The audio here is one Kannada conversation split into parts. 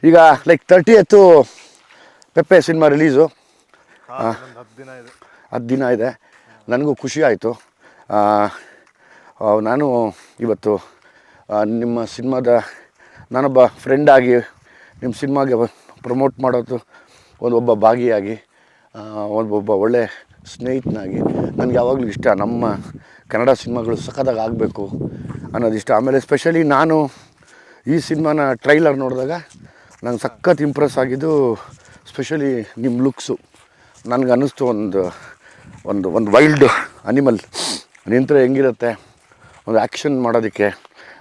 ಈಗ ಲೈಕ್ 30th ಪೆಪ್ಪೆ ಸಿನಿಮಾ ರಿಲೀಸು. 10 ದಿನ ಇದೆ. ನನಗೂ ಖುಷಿ ಆಯಿತು. ನಾನು ಇವತ್ತು ನಿಮ್ಮ ಸಿನಿಮಾದ ನಾನೊಬ್ಬ ಫ್ರೆಂಡಾಗಿ ನಿಮ್ಮ ಸಿನಿಮಾಗೆ ಪ್ರಮೋಟ್ ಮಾಡೋದು ಒಬ್ಬ ಭಾಗಿಯಾಗಿ ಒಬ್ಬ ಒಳ್ಳೆ ಸ್ನೇಹಿತನಾಗಿ ನನಗೆ ಯಾವಾಗಲೂ ಇಷ್ಟ. ನಮ್ಮ ಕನ್ನಡ ಸಿನಿಮಾಗಳು ಸಖತ್ತಾಗಿ ಆಗಬೇಕು ಅನ್ನೋದಿಷ್ಟ. ಆಮೇಲೆ ಸ್ಪೆಷಲಿ ನಾನು ಈ ಸಿನಿಮಾನ ಟ್ರೈಲರ್ ನೋಡಿದಾಗ ನಂಗೆ ಸಖತ್ ಇಂಪ್ರೆಸ್ ಆಗಿದ್ದು ಸ್ಪೆಷಲಿ ನಿಮ್ಮ ಲುಕ್ಸು. ನನಗೆ ಅನ್ನಿಸ್ತು ಒಂದು ವೈಲ್ಡ್ ಅನಿಮಲ್ ನಿಂತರೆ ಹೆಂಗಿರುತ್ತೆ ಒಂದು ಆ್ಯಕ್ಷನ್ ಮಾಡೋದಕ್ಕೆ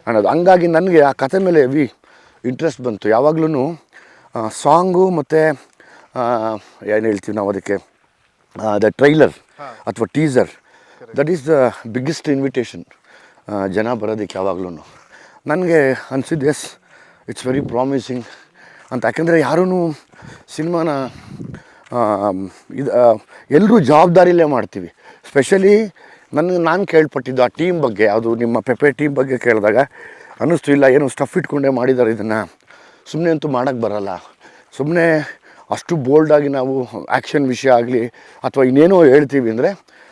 ಅನ್ನೋದು. ಹಂಗಾಗಿ ನನಗೆ ಆ ಕಥೆ ಮೇಲೆ ಹೆವಿ ಇಂಟ್ರೆಸ್ಟ್ ಬಂತು. ಯಾವಾಗ್ಲೂ ಸಾಂಗು ಮತ್ತು ಏನು ಹೇಳ್ತೀವಿ ನಾವು ಅದಕ್ಕೆ ದ ಟ್ರೈಲರ್ ಅಥವಾ teaser, that is the biggest invitation ಜನ ಬರೋದಕ್ಕೆ. ಯಾವಾಗ್ಲೂ ನನಗೆ ಅನಿಸಿದ್ದು ಎಸ್ ಇಟ್ಸ್ ವೆರಿ ಪ್ರಾಮಿಸಿಂಗ್ ಅಂತ. ಯಾಕೆಂದರೆ ಯಾರೂ ಸಿನಿಮಾನ ಎಲ್ಲರೂ ಜವಾಬ್ದಾರಿಯಲ್ಲೇ ಮಾಡ್ತೀವಿ. ಸ್ಪೆಷಲಿ ನಾನು ಕೇಳ್ಪಟ್ಟಿದ್ದು ಆ ಟೀಮ್ ಬಗ್ಗೆ, ಯಾವುದು ನಿಮ್ಮ ಪೆಪ್ಪೆ ಟೀಮ್ ಬಗ್ಗೆ ಕೇಳಿದಾಗ ಅನ್ನಿಸ್ತು ಇಲ್ಲ ಏನೋ ಸ್ಟಫ್ ಇಟ್ಕೊಂಡೇ ಮಾಡಿದ್ದಾರೆ ಇದನ್ನು, ಸುಮ್ಮನೆ ಅಂತೂ ಮಾಡೋಕ್ಕೆ ಬರೋಲ್ಲ. ಸುಮ್ಮನೆ ಅಷ್ಟು ಬೋಲ್ಡಾಗಿ ನಾವು ಆ್ಯಕ್ಷನ್ ವಿಷಯ ಆಗಲಿ ಅಥವಾ ಇನ್ನೇನೋ ಹೇಳ್ತೀವಿ ಅಂದರೆ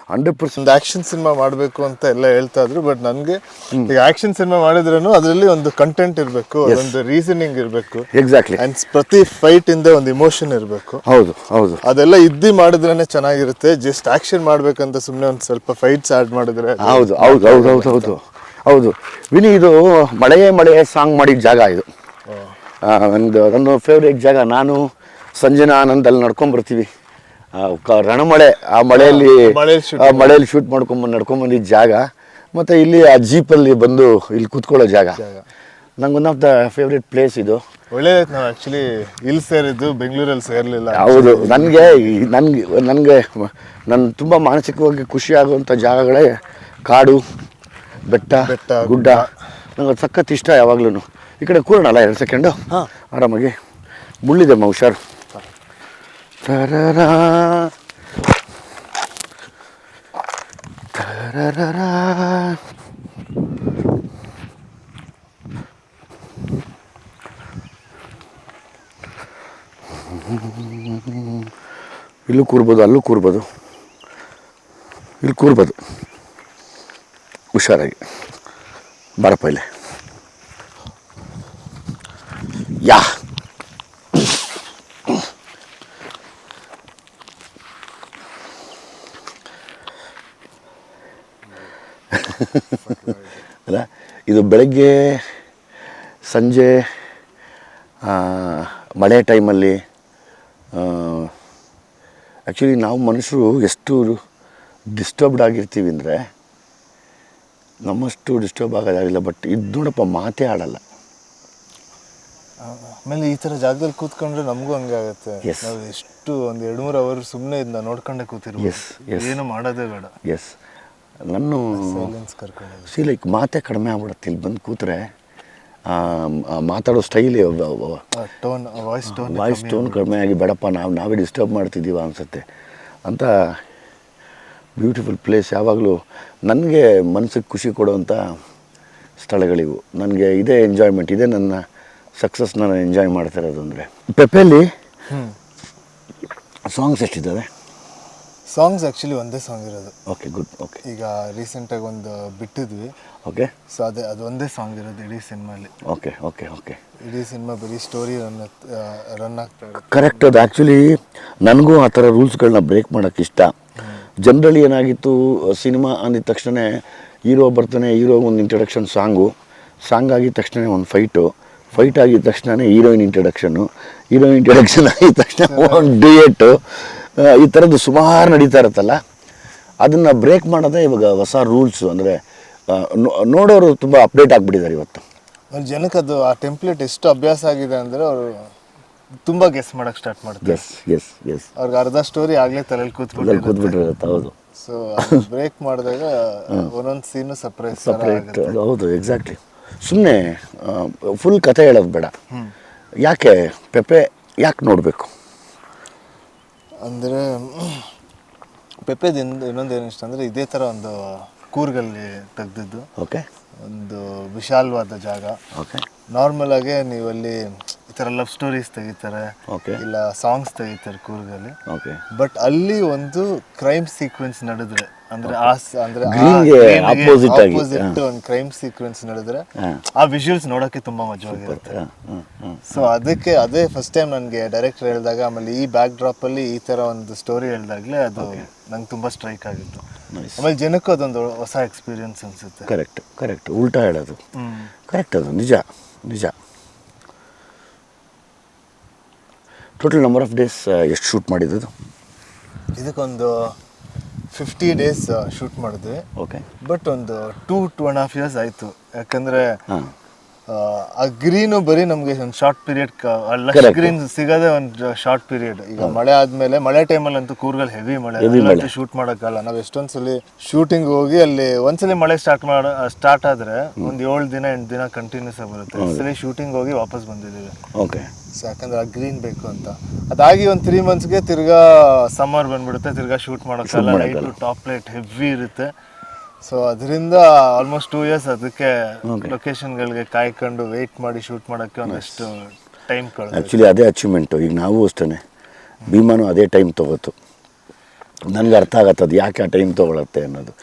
100% ಆ್ಯಕ್ಷನ್ ಸಿನಿಮಾ ಮಾಡಬೇಕು ಅಂತ ಎಲ್ಲ ಹೇಳ್ತಾ ಇದ್ರು. ಬಟ್ ನನಗೆ ಈಗ ಆ್ಯಕ್ಷನ್ ಸಿನಿಮಾ ಮಾಡಿದ್ರೂ ಅದರಲ್ಲಿ ಒಂದು ಕಂಟೆಂಟ್ ಇರಬೇಕು, ಒಂದು ರೀಸನಿಂಗ್ ಇರಬೇಕು. ಎಕ್ಸಾಕ್ಟ್ಲಿ. ಆ್ಯಂಡ್ ಪ್ರತಿ ಫೈಟ್ ಇಂದ ಒಂದು ಇಮೋಷನ್ ಇರಬೇಕು. ಹೌದು ಅದೆಲ್ಲ ಮಾಡಿದ್ರೇ ಚೆನ್ನಾಗಿರುತ್ತೆ. ಜಸ್ಟ್ ಆ್ಯಕ್ಷನ್ ಮಾಡಬೇಕಂತ ಸುಮ್ಮನೆ ಒಂದು ಸ್ವಲ್ಪ ಫೈಟ್ಸ್ ಆ್ಯಡ್ ಮಾಡಿದ್ರೆ ಹೌದು. ವಿನಿ, ಇದು ಮಳೆಯೇ ಸಾಂಗ್ ಮಾಡಿದ ಜಾಗ ಇದು. ನನ್ನ ಫೇವ್ರೇಟ್ ಜಾಗ. ನಾನು ಸಂಜನಾ ಆನಂದ್ ಅಲ್ಲಿ ನಡ್ಕೊಂಬರ್ತೀವಿ. ರಣಮಳೆ, ಆ ಮಳೆಯಲ್ಲಿ ಶೂಟ್ ನಡ್ಕೊಂಬಂದಿದ್ದ ಜಾಗ. ಮತ್ತು ಇಲ್ಲಿ ಆ ಜೀಪಲ್ಲಿ ಬಂದು ಇಲ್ಲಿ ಕೂತ್ಕೊಳ್ಳೋ ಜಾಗ. ನಂಗೆ one of the favourite place ಇದು. ಒಳ್ಳೆಯದಾಯ್ತು. ನಾವು ಆ್ಯಕ್ಚುಲಿ ಇಲ್ಲಿ ಸೇರಿದ್ದು, ಬೆಂಗಳೂರಲ್ಲಿ ಸೇರಲಿಲ್ಲ. ಹೌದು. ನನಗೆ ತುಂಬ ಮಾನಸಿಕವಾಗಿ ಖುಷಿ ಆಗುವಂಥ ಜಾಗಗಳೇ ಕಾಡು, ಬೆಟ್ಟ, ಗುಡ್ಡ. ನಂಗೆ ಅದು ಸಖತ್ ಇಷ್ಟ ಯಾವಾಗ್ಲೂ. ಈ ಕಡೆ ಕೂರೋಣಲ್ಲ 2 ಸೆಕೆಂಡು ಆರಾಮಾಗಿ. ಮುಳ್ಳಿದೆ ಹುಷಾರು. ತರರಾ ತರರಾ ಇಲ್ಲೂ ಕೂರ್ಬೋದು, ಅಲ್ಲೂ ಕೂರ್ಬೋದು, ಇಲ್ಲಿ ಕೂರ್ಬೋದು ಹುಷಾರಾಗಿ. ಬಾರಪ್ಪ ಇಲ್ಲಿ. ಯಾ ಅಲ್ಲ, ಇದು ಬೆಳಗ್ಗೆ ಸಂಜೆ ಮಳೆ ಟೈಮಲ್ಲಿ ಆ್ಯಕ್ಚುಲಿ ನಾವು ಮನುಷ್ಯರು ಎಷ್ಟು ಡಿಸ್ಟರ್ಬ್ಡ್ ಆಗಿರ್ತೀವಿ ಅಂದರೆ ನಮ್ಮಷ್ಟು ಡಿಸ್ಟರ್ಬ್ ಆಗೋದಾಗಿಲ್ಲ. ಬಟ್ ಇದು ನೋಡಪ್ಪ, ಮಾತೇ ಆಡಲ್ಲ. ಆಮೇಲೆ ಈ ಥರ ಜಾಗದಲ್ಲಿ ಕೂತ್ಕೊಂಡ್ರೆ ನಮಗೂ ಹಂಗೆ ಆಗುತ್ತೆ. ನಾವು ಎಷ್ಟು ಒಂದು 2-3 ಅವರ್ ಸುಮ್ಮನೆ ಇದನ್ನ ನೋಡ್ಕೊಂಡೆ ಕೂತಿರ್ಬೋದು. ಏನು ಮಾಡೋದೇ ಬೇಡ. ಎಸ್, ನಾನು ಲೈಕ್ ಮಾತೇ ಕಡಿಮೆ ಆಗ್ಬಿಡುತ್ತೆ. ಇಲ್ಲಿ ಬಂದು ಕೂತ್ರೆ ಮಾತಾಡೋ ಸ್ಟೈಲಿ ವಾಯ್ಸ್ ಟೋನ್ ಕಡಿಮೆ ಆಗಿ ಬೇಡಪ್ಪ ನಾವೇ ಡಿಸ್ಟರ್ಬ್ ಮಾಡ್ತಿದ್ದೀವ ಅನಿಸುತ್ತೆ ಅಂತ. Beautiful place. ಯಾವಾಗಲೂ ನನಗೆ ಮನಸ್ಸಿಗೆ ಖುಷಿ ಕೊಡುವಂಥ ಸ್ಥಳಗಳಿವು. ನನಗೆ ಇದೇ ಎಂಜಾಯ್ಮೆಂಟ್, ಇದೇ ನನ್ನ ಸಕ್ಸಸ್. ನಾನು ಎಂಜಾಯ್ ಮಾಡ್ತಾ ಇರೋದು ಅಂದರೆ ಪೆಪ್ಪೆಯಲ್ಲಿ ಸಾಂಗ್ಸ್ ಎಷ್ಟಿದ್ದಾವೆ? ಸಾಂಗ್ಸ್ ಆ್ಯಕ್ಚುಲಿ ಒಂದೇ ಸಾಂಗ್ ಇರೋದು. Okay, good. ಓಕೆ, ಈಗ ರೀಸೆಂಟಾಗಿ ಒಂದು ಬಿಟ್ಟಿದ್ವಿ. ಓಕೆ. ಸೊ ಅದು ಒಂದೇ ಸಾಂಗ್ ಇರೋದು ಇಡೀ ಸಿನಿಮಾಲಿ. ಓಕೆ. ಇಡೀ ಸಿನಿಮಾ ಬರೀ ಸ್ಟೋರಿ ರನ್ ಆಗ್ತಾ ಇರುತ್ತೆ. ಕರೆಕ್ಟ್. ಅದು ಆ್ಯಕ್ಚುಲಿ ನನಗೂ ಆ ಥರ ರೂಲ್ಸ್ಗಳನ್ನ ಬ್ರೇಕ್ ಮಾಡೋಕ್ಕೆ ಇಷ್ಟ. ಜನರಲಿ ಏನಾಗಿತ್ತು, ಸಿನಿಮಾ ಅಂದಿದ ತಕ್ಷಣ ಹೀರೋ ಬರ್ತಾನೆ, ಹೀರೋಗೆ ಒಂದು ಇಂಟ್ರಡಕ್ಷನ್ ಸಾಂಗ್ ಆಗಿದ ತಕ್ಷಣ ಒಂದು ಫೈಟ್ ಆಗಿದ ತಕ್ಷಣ ಹೀರೋಯಿನ್ ಇಂಟ್ರಡಕ್ಷನ್ ಆಗಿದ ತಕ್ಷಣ ಒಂದು ಡ್ಯೂಯೆಟ್ಟು, ಈ ಥರದ್ದು ಸುಮಾರು ನಡೀತಾ ಇರುತ್ತಲ್ಲ. ಅದನ್ನು ಬ್ರೇಕ್ ಮಾಡೋದೇ ಇವಾಗ ಹೊಸ ರೂಲ್ಸು. ಅಂದರೆ ನೋಡೋರು ತುಂಬ ಅಪ್ಡೇಟ್ ಆಗಿಬಿಟ್ಟಿದ್ದಾರೆ ಇವತ್ತು. ಜನಕ್ಕೆ ಅದು ಆ ಟೆಂಪ್ಲೇಟ್ ಎಷ್ಟು ಅಭ್ಯಾಸ ಆಗಿದೆ ಅಂದರೆ ಅವರು ತುಂಬ ಗೆಸ್ ಮಾಡೋಕ್ಕೆ ಸ್ಟಾರ್ಟ್ ಮಾಡ್ತಾರೆ. ಎಸ್ ಅವ್ರಿಗೆ ಅರ್ಧ ಸ್ಟೋರಿ ಆಗಲೇ ತಲೆಯಲ್ಲಿ ಕೂತ್ಬಿಟ್ಟಿರುತ್ತೆ. ಹೌದು. ಸೊ ಬ್ರೇಕ್ ಮಾಡಿದಾಗ ಒಂದೊಂದು ಸೀನು ಸಪ್ರೇಟ್. ಹೌದು, ಎಕ್ಸಾಕ್ಟ್ಲಿ. ಸುಮ್ಮನೆ ಫುಲ್ ಕತೆ ಹೇಳೋದು ಬೇಡ. ಯಾಕೆ ಪೆಪ್ಪೆ ಯಾಕೆ ನೋಡಬೇಕು ಅಂದರೆ, ಪೆಪ್ಪೆದಿಂದ ಇನ್ನೊಂದೇನು ಇಷ್ಟ ಅಂದರೆ ಇದೇ ಥರ ಒಂದು ಕೂರ್ಗಲ್ಲಿ ತೆಗ್ದಿದ್ದು. ಓಕೆ. ಒಂದು ವಿಶಾಲವಾದ ಜಾಗ. ಓಕೆ. ನಾರ್ಮಲಾಗೆ ನೀವಲ್ಲಿ ಈ ಥರ ಲವ್ ಸ್ಟೋರೀಸ್ ತೆಗಿತಾರೆ, ಓಕೆ ಇಲ್ಲ ಸಾಂಗ್ಸ್ ತೆಗಿತಾರೆ ಕೂರ್ಗಲ್ಲಿ. ಓಕೆ. ಬಟ್ ಅಲ್ಲಿ ಒಂದು ಕ್ರೈಮ್ ಸೀಕ್ವೆನ್ಸ್ ನಡೆದ್ರೆ ಅಂದ್ರೆ Greenಗೆ opposite ಆಗಿ, ಒಂದು ಕ್ರೈಮ್ ಸೀಕ್ವೆನ್ಸ್ ನಡೆದ್ರೆ ಆ ವಿಜುವಲ್ಸ್ ನೋಡೋಕ್ಕೆ ತುಂಬಾ ಮಜವಾಗಿರುತ್ತೆ. ಸೊ ಅದಕ್ಕೆ ಅದೇ ಫಸ್ಟ್ ಟೈಮ್ ನನಗೆ ಡೈರೆಕ್ಟರ್ ಹೇಳಿದಾಗ, ಆಮೇಲೆ ಈ ಬ್ಯಾಕ್ ಡ್ರಾಪ್ ಅಲ್ಲಿ ಈ ತರ ಒಂದು ಸ್ಟೋರಿ ಹೇಳಿದಾಗಲೇ ಅದು ನಂಗೆ ತುಂಬಾ ಸ್ಟ್ರೈಕ್ ಆಗಿತ್ತು. ಆಮೇಲೆ ಜನಕ್ಕೂ ಅದೊಂದು ಹೊಸ ಎಕ್ಸ್ಪೀರಿಯನ್ಸ್ ಅನ್ಸುತ್ತೆ. ಕರೆಕ್ಟ್ ಉಲ್ಟಾ ಹೇಳೋದು ಕರೆಕ್ಟ್, ಅದು ನಿಜ. ಟೋಟಲ್ ನಂಬರ್ ಆಫ್ ಡೇಸ್ ಎಷ್ಟು ಶೂಟ್ ಮಾಡಿದ್ದು? ಇದಕ್ಕೊಂದು 50 days ಶೂಟ್ ಮಾಡಿದ್ವಿ. ಓಕೆ. ಬಟ್ ಒಂದು 2.5 years ಆಯಿತು. ಯಾಕಂದರೆ ಆ ಗ್ರೀನು ಬರೀ ನಮಗೆ ಒಂದು ಶಾರ್ಟ್ ಪೀರಿಯಡ್, ಲಶ್ ಗ್ರೀನ್ ಸಿಗೋದೇ ಒಂದು ಶಾರ್ಟ್ ಪೀರಿಯಡ್. ಈಗ ಮಳೆ ಆದಮೇಲೆ, ಮಳೆ ಟೈಮಲ್ಲಿ ಅಂತೂ ಕೂರ್ಗಲ್ಲಿ ಹೆವಿ ಮಳೆ, ಶೂಟ್ ಮಾಡೋಕ್ಕಲ್ಲ. ನಾವು ಎಷ್ಟೊಂದು ಸಲ ಶೂಟಿಂಗ್ ಹೋಗಿ ಅಲ್ಲಿ ಒಂದ್ಸಲಿ ಮಳೆ ಸ್ಟಾರ್ಟ್ ಆದರೆ ಒಂದು 7 ದಿನ 8 ದಿನ ಕಂಟಿನ್ಯೂಸ್ ಆಗಿ ಬರುತ್ತೆ. ಒಂದ್ಸಲಿ ಶೂಟಿಂಗ್ ಹೋಗಿ ವಾಪಸ್ ಬಂದಿದ್ದೀವಿ. ಓಕೆ. ಸೊ ಯಾಕಂದ್ರೆ ಆ ಗ್ರೀನ್ ಬೇಕು ಅಂತ. ಅದಾಗಿ ಒಂದು 3 monthsಗೆ ತಿರ್ಗಾ ಸಮ್ಮರ್ ಬಂದ್ಬಿಡುತ್ತೆ, ತಿರ್ಗಾ ಶೂಟ್ ಮಾಡೋಕ್ಕಲ್ಲ. ಲೈಟು ಟಾಪ್ ಲೈಟ್ ಹೆವಿ ಇರುತ್ತೆ. ಸೊ ಅದರಿಂದ ಆಲ್ಮೋಸ್ಟ್ 2 years ಅದಕ್ಕೆ ಲೊಕೇಶನ್ಗಳಿಗೆ ಕಾಯ್ಕೊಂಡು ವೆಯ್ಟ್ ಮಾಡಿ ಶೂಟ್ ಮಾಡೋಕ್ಕೆ ಒಂದಷ್ಟು ಟೈಮ್ ಕಳೆದು. ಆ್ಯಕ್ಚುಲಿ ಅದೇ ಅಚೀವ್ಮೆಂಟು. ಈಗ ನಾವು ಅಷ್ಟೇ, ಭೀಮಾನು ಅದೇ ಟೈಮ್ ತೊಗೋತು. ನನಗೆ ಅರ್ಥ ಆಗತ್ತೆ ಅದು ಯಾಕೆ ಆ ಟೈಮ್ ತೊಗೊಳತ್ತೆ ಅನ್ನೋದು.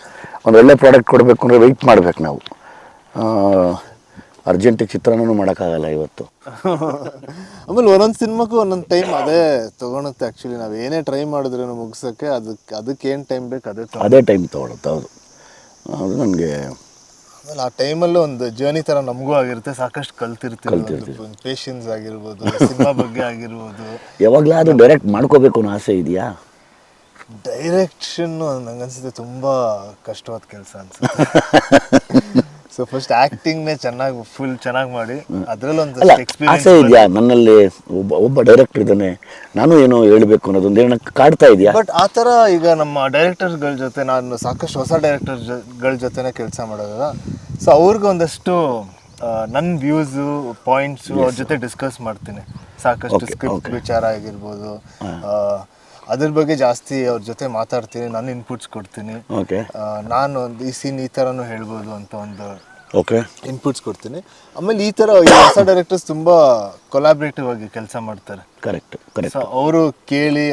ಒಂದು ಒಳ್ಳೆ ಪ್ರಾಡಕ್ಟ್ ಕೊಡಬೇಕು ಅಂದರೆ ವೆಯ್ಟ್ ಮಾಡ್ಬೇಕು ನಾವು. ಅರ್ಜೆಂಟಿಗೆ ಚಿತ್ರಾನ್ನೂ ಮಾಡೋಕ್ಕಾಗಲ್ಲ ಇವತ್ತು. ಆಮೇಲೆ ಒಂದೊಂದು ಸಿನಿಮಾಕ್ಕೂ ಒಂದೊಂದು ಟೈಮ್ ಅದೇ ತೊಗೊಳುತ್ತೆ. ಆ್ಯಕ್ಚುಲಿ ನಾವು ಏನೇ ಟ್ರೈ ಮಾಡಿದ್ರೂ ಮುಗಿಸೋಕ್ಕೆ ಅದಕ್ಕೆ ಏನು ಟೈಮ್ ಬೇಕು ಅದೇ ಟೈಮ್ ತೊಗೊಳುತ್ತೆ. ಹೌದು, ಅದು ನನಗೆ. ಆಮೇಲೆ ಆ ಟೈಮಲ್ಲೂ ಒಂದು ಜರ್ನಿ ಥರ ನಮಗೂ ಆಗಿರುತ್ತೆ. ಸಾಕಷ್ಟು ಕಲ್ತಿರ್ತೀವಿ. ಪೇಷನ್ಸ್ ಆಗಿರ್ಬೋದು, ಸಿನಿಮಾ ಬಗ್ಗೆ ಆಗಿರ್ಬೋದು. ಯಾವಾಗಲಾದರೂ ಡೈರೆಕ್ಟ್ ಮಾಡ್ಕೋಬೇಕು ಅನ್ನೋ ಆಸೆ ಇದೆಯಾ? ಡೈರೆಕ್ಷನ್ನು ನಂಗನ್ಸುತ್ತೆ ತುಂಬ ಕಷ್ಟವಾದ ಕೆಲಸ ಅನ್ಸುತ್ತೆ. ಸೊ ಫಸ್ಟ್ ಆ್ಯಕ್ಟಿಂಗ್ನೇ ಚೆನ್ನಾಗಿ ಮಾಡಿ ಅದರಲ್ಲೊಂದು ಎಕ್ಸ್ಪೀರಿಯನ್ಸ್ ಆಸೆ ಇದೆಯಾ ನನ್ನಲ್ಲಿ? ಒಬ್ಬ ಡೈರೆಕ್ಟರ್ ಇದ್ದಾನೆ, ನಾನು ಏನೋ ಹೇಳಬೇಕು ಅನ್ನೋದೊಂದು ಏನೋ ಕಾಡ್ತಾ ಇದೆಯಾ? ಬಟ್ ಆ ಥರ ಈಗ ನಮ್ಮ ಡೈರೆಕ್ಟರ್ಸ್ಗಳ ಜೊತೆ ನಾನು ಸಾಕಷ್ಟು ಹೊಸ ಡೈರೆಕ್ಟರ್ಗಳ ಜೊತೆನೇ ಕೆಲಸ ಮಾಡೋದಲ್ಲ. ಸೊ ಅವ್ರಿಗೆ ಒಂದಷ್ಟು ನನ್ನ ವ್ಯೂಸು ಪಾಯಿಂಟ್ಸು ಅವ್ರ ಜೊತೆ ಡಿಸ್ಕಸ್ ಮಾಡ್ತೀನಿ. ಸಾಕಷ್ಟು ಸ್ಕ್ರಿಪ್ಟ್ ವಿಚಾರ ಆಗಿರ್ಬೋದು, ಅದ್ರ ಬಗ್ಗೆ ಜಾಸ್ತಿ ಅವ್ರ ಜೊತೆ ಮಾತಾಡ್ತೀನಿ. ನಾನು ಇನ್ಪುಟ್ಸ್ ಕೊಡ್ತೀನಿ. ನಾನು ಒಂದು ಈ ಸೀನ್ ಈ ಥರನೂ ಹೇಳ್ಬೋದು ಅಂತ ಒಂದು ಇನ್ಪುಟ್ಸ್ ಕೊಡ್ತೀನಿ. ಆಮೇಲೆ ಈ ಥರ ಹೊಸ ಡೈರೆಕ್ಟರ್ಸ್ ತುಂಬ ಕೊಲಾಬ್ರೇಟಿವ್ ಆಗಿ ಕೆಲಸ ಮಾಡ್ತಾರೆ. ಕರೆಕ್ಟ್. ಸೊ ಅವರು ಕೇಳಿ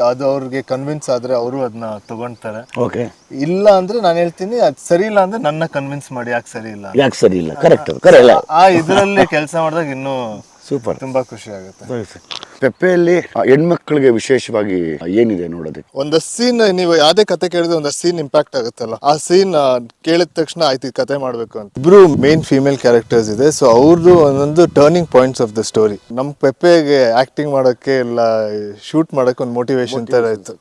ಅದು ಅವ್ರಿಗೆ ಕನ್ವಿನ್ಸ್ ಆದರೆ ಅವರು ಅದನ್ನ ತಗೊಳ್ತಾರೆ. ಇಲ್ಲ ಅಂದರೆ ನಾನು ಹೇಳ್ತೀನಿ ಅದು ಸರಿ ಇಲ್ಲ ಅಂದರೆ ನನ್ನ ಕನ್ವಿನ್ಸ್ ಮಾಡಿ ಯಾಕೆ ಸರಿ ಇಲ್ಲ. ಕರೆಕ್ಟ್. ಆ ಇದರಲ್ಲಿ ಕೆಲಸ ಮಾಡಿದಾಗ ಇನ್ನೂ ಸೂಪರ್, ತುಂಬಾ ಖುಷಿ ಆಗುತ್ತೆ. ಪೆಪ್ಪೆಯಲ್ಲಿ ಹೆಣ್ಮಕ್ಳಿಗೆ ವಿಶೇಷವಾಗಿ ಏನಿದೆ ನೋಡೋದಕ್ಕೆ? ಒಂದು ಸೀನ್, ನೀವು ಯಾವುದೇ ಕತೆ ಕೇಳಿದ್ರೆ ಒಂದು ಸೀನ್ ಇಂಪ್ಯಾಕ್ಟ್ ಆಗುತ್ತಲ್ಲ, ಆ ಸೀನ್ ಕೇಳಿದ ತಕ್ಷಣ ಆಯ್ತು ಕತೆ ಮಾಡಬೇಕು ಅಂತ. ಇಬ್ರು ಮೇನ್ ಫೀಮೇಲ್ ಕ್ಯಾರೆಕ್ಟರ್ಸ್ ಇದೆ. ಸೊ ಅವ್ರದ್ದು ಒಂದೊಂದು turning points of the story. ನಮ್ಮ ಪೆಪ್ಪೆಗೆ ಆಕ್ಟಿಂಗ್ ಮಾಡೋಕ್ಕೆ ಇಲ್ಲ ಶೂಟ್ ಮಾಡೋಕ್ಕೆ ಒಂದು ಮೋಟಿವೇಶನ್ ಥರ ಇತ್ತು.